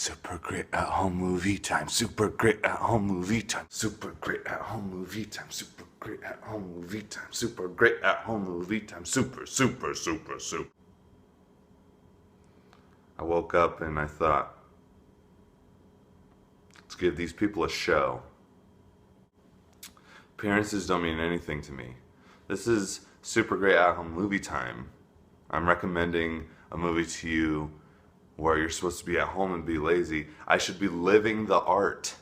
Super great at home movie time. Super great at home movie time. Super great at home movie time. Super great at home movie time. Super great at home movie time. Super. I woke up and I thought, let's give these people a show. Appearances don't mean anything to me. This is super great at home movie time. I'm recommending a movie to you where you're supposed to be at home and be lazy. I should be living the art.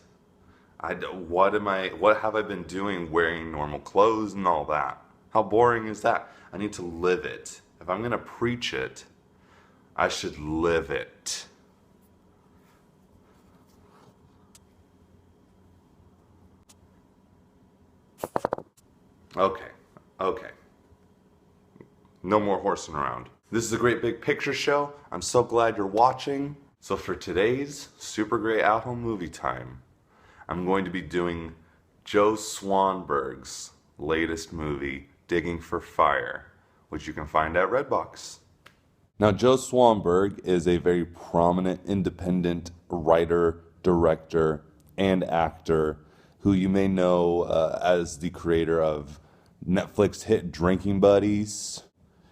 What have I been doing wearing normal clothes and all that? How boring is that? I need to live it. If I'm gonna preach it, I should live it. Okay. No more horsing around. This is a great big picture show. I'm so glad you're watching. So for today's Super Great At Home Movie Time, I'm going to be doing Joe Swanberg's latest movie, Digging for Fire, which you can find at Redbox. Now, Joe Swanberg is a very prominent independent writer, director, and actor who you may know as the creator of Netflix hit Drinking Buddies.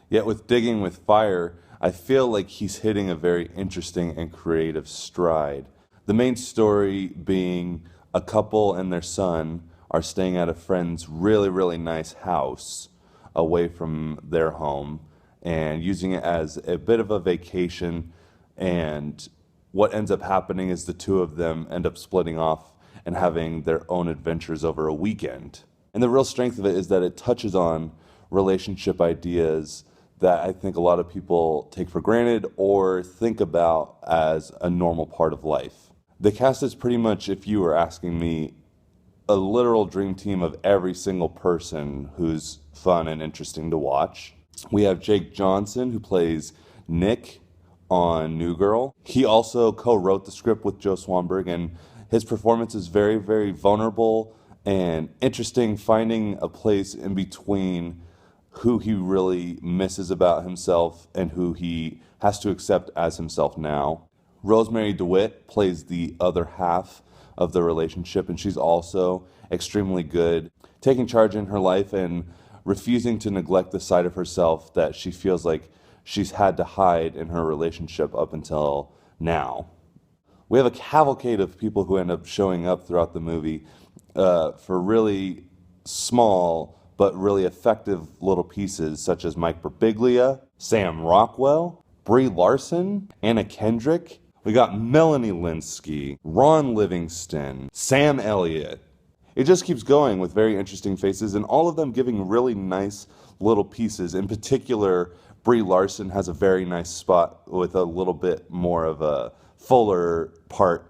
Yet with Digging with Fire, I feel like he's hitting a very interesting and creative stride. The main story being a couple and their son are staying at a friend's really nice house away from their home and using it as a bit of a vacation, and what ends up happening is the two of them end up splitting off and having their own adventures over a weekend. And the real strength of it is that it touches on relationship ideas that I think a lot of people take for granted or think about as a normal part of life. The cast is pretty much, if you were asking me, a literal dream team of every single person who's fun and interesting to watch. We have Jake Johnson, who plays Nick on New Girl. He also co-wrote the script with Joe Swanberg, and his performance is very vulnerable and interesting, finding a place in between who he really misses about himself and who he has to accept as himself now. Rosemary DeWitt plays the other half of the relationship, and she's also extremely good, taking charge in her life and refusing to neglect the side of herself that she feels like she's had to hide in her relationship up until now. We have a cavalcade of people who end up showing up throughout the movie for really small but really effective little pieces, such as Mike Birbiglia, Sam Rockwell, Brie Larson, Anna Kendrick. We got Melanie Lynskey, Ron Livingston, Sam Elliott. It just keeps going with very interesting faces, and all of them giving really nice little pieces. In particular, Brie Larson has a very nice spot with a little bit more of a fuller part.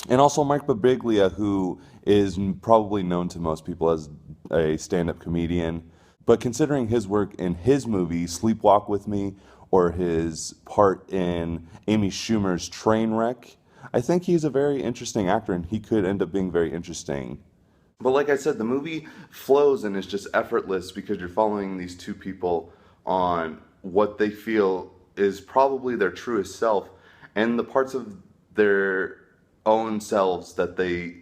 And also Mike Birbiglia, who is probably known to most people as a stand-up comedian. But considering his work in his movie, Sleepwalk With Me, or his part in Amy Schumer's Trainwreck, I think he's a very interesting actor, and he could end up being very interesting. But like I said, the movie flows and is just effortless because you're following these two people on what they feel is probably their truest self and the parts of their own selves that they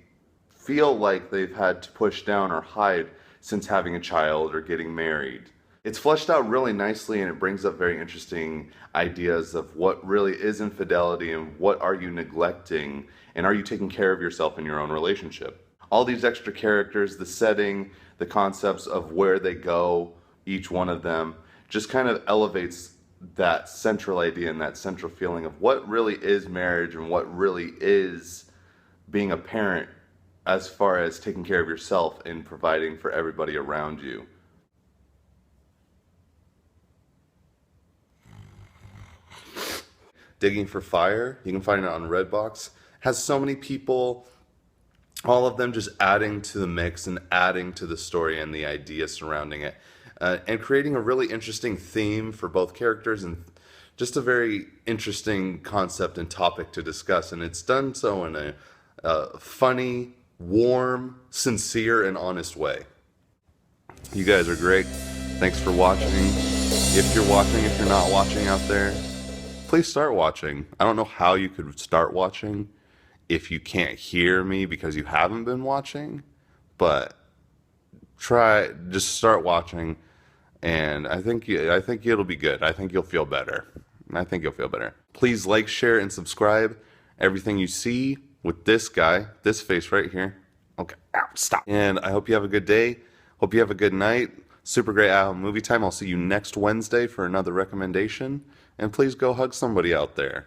feel like they've had to push down or hide since having a child or getting married. It's fleshed out really nicely, and it brings up very interesting ideas of what really is infidelity and what are you neglecting, and are you taking care of yourself in your own relationship. All these extra characters, the setting, the concepts of where they go, each one of them, just kind of elevates that central idea and that central feeling of what really is marriage and what really is being a parent as far as taking care of yourself and providing for everybody around you. Digging for Fire, you can find it on Redbox, has so many people, all of them just adding to the mix and adding to the story and the idea surrounding it, and creating a really interesting theme for both characters and just a very interesting concept and topic to discuss. And it's done so in a funny, warm, sincere, and honest way. You guys are great. Thanks for watching. If you're watching, if you're not watching out there, please start watching. I don't know how you could start watching if you can't hear me because you haven't been watching, but just start watching, and I think it'll be good. I think you'll feel better. Please like, share, and subscribe. Everything you see with this guy, this face right here. Okay, ow, stop. And I hope you have a good day. Hope you have a good night. Super great at home movie time. I'll see you next Wednesday for another recommendation. And please go hug somebody out there.